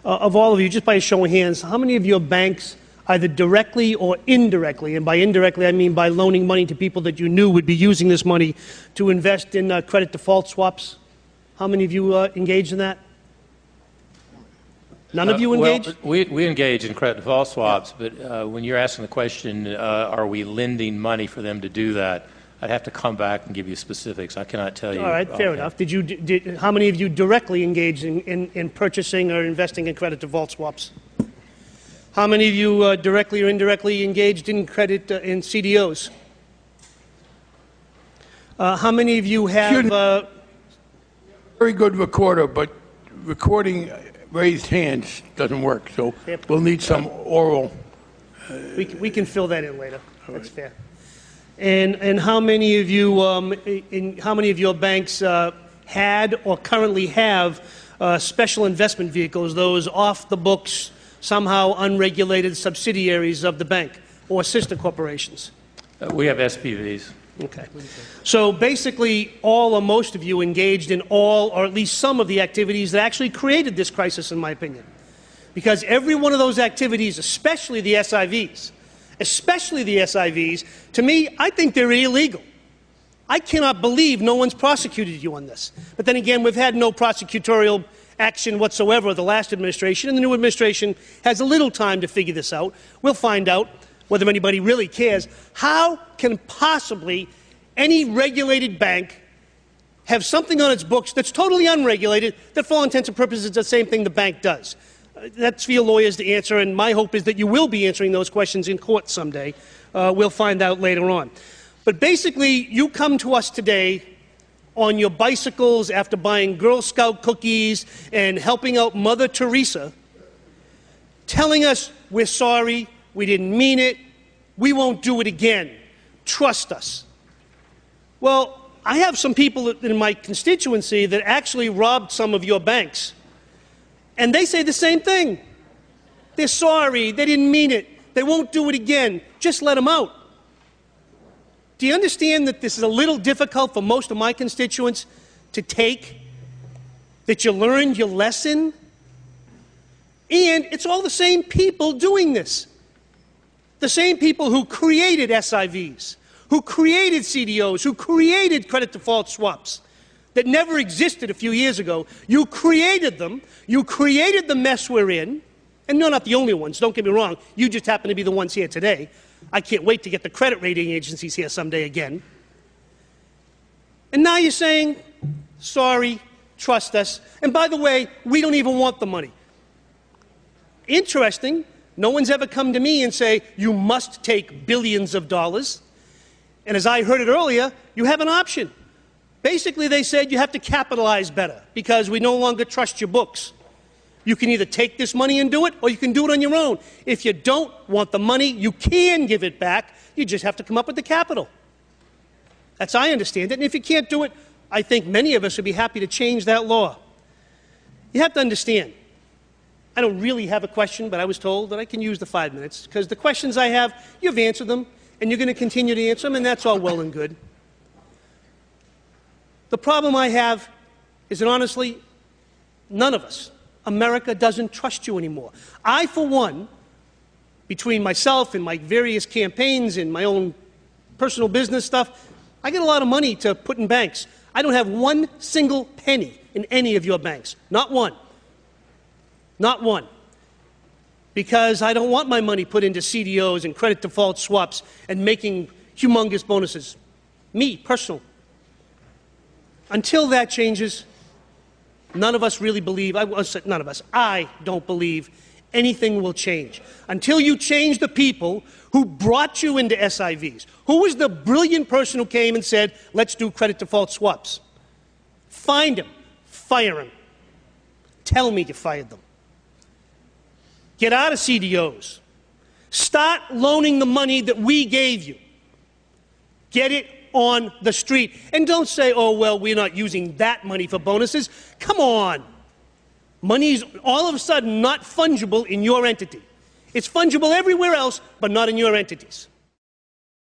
of all of you, just by a show of hands, how many of your banks, either directly or indirectly, and by indirectly I mean by loaning money to people that you knew would be using this money to invest in credit default swaps, how many of you engaged in that? None of you engaged? Well, we engage in credit default swaps, but when you're asking the question, are we lending money for them to do that, I'd have to come back and give you specifics. I cannot tell you. All right, fair enough. How many of you directly engaged in purchasing or investing in credit default swaps? How many of you directly or indirectly engaged in credit in CDOs? How many of you have... Very good recorder, but recording raised hands doesn't work, so we'll need some oral. We can fill that in later. That's fair. And how many of you, how many of your banks had or currently have special investment vehicles, those off the books, somehow unregulated subsidiaries of the bank or sister corporations? We have SPVs. Okay. So basically, all or most of you engaged in all or at least some of the activities that actually created this crisis, in my opinion. Because every one of those activities, especially the SIVs, to me, I think they're illegal. I cannot believe no one's prosecuted you on this. But then again, we've had no prosecutorial action whatsoever of the last administration, and the new administration has a little time to figure this out. We'll find out whether anybody really cares. How can possibly any regulated bank have something on its books that's totally unregulated, that for all intents and purposes is the same thing the bank does? That's for your lawyers to answer, and my hope is that you will be answering those questions in court someday. We'll find out later on. But basically, you come to us today on your bicycles after buying Girl Scout cookies and helping out Mother Teresa, telling us we're sorry, we didn't mean it, we won't do it again, trust us. Well, I have some people in my constituency that actually robbed some of your banks. And they say the same thing. They're sorry, they didn't mean it, they won't do it again, just let them out. Do you understand that this is a little difficult for most of my constituents to take? That you learned your lesson? And it's all the same people doing this. The same people who created SIVs, who created CDOs, who created credit default swaps that never existed a few years ago. You created them. You created the mess we're in. And you're not the only ones, don't get me wrong. You just happen to be the ones here today. I can't wait to get the credit rating agencies here someday again. And now you're saying, sorry, trust us. And by the way, we don't even want the money. Interesting. No one's ever come to me and say, you must take billions of dollars. And as I heard it earlier, you have an option. Basically, they said you have to capitalize better because we no longer trust your books. You can either take this money and do it, or you can do it on your own. If you don't want the money, you can give it back. You just have to come up with the capital. That's how I understand it. And if you can't do it, I think many of us would be happy to change that law. You have to understand, I don't really have a question, but I was told that I can use the 5 minutes because the questions I have, you've answered them, and you're going to continue to answer them, and that's all well and good. The problem I have is that, honestly, none of us, America doesn't trust you anymore. I, for one, between myself and my various campaigns and my own personal business stuff, I get a lot of money to put in banks. I don't have one single penny in any of your banks. Not one. Not one. Because I don't want my money put into CDOs and credit default swaps and making humongous bonuses. Me, personal. Until that changes, none of us really believe, none of us, I don't believe anything will change. Until you change the people who brought you into SIVs. Who was the brilliant person who came and said, let's do credit default swaps? Find him, fire him. Tell me you fired them. Get out of CDOs. Start loaning the money that we gave you. Get it on the street. And don't say, oh, well, we're not using that money for bonuses. Come on. Money's all of a sudden not fungible in your entity. It's fungible everywhere else, but not in your entities.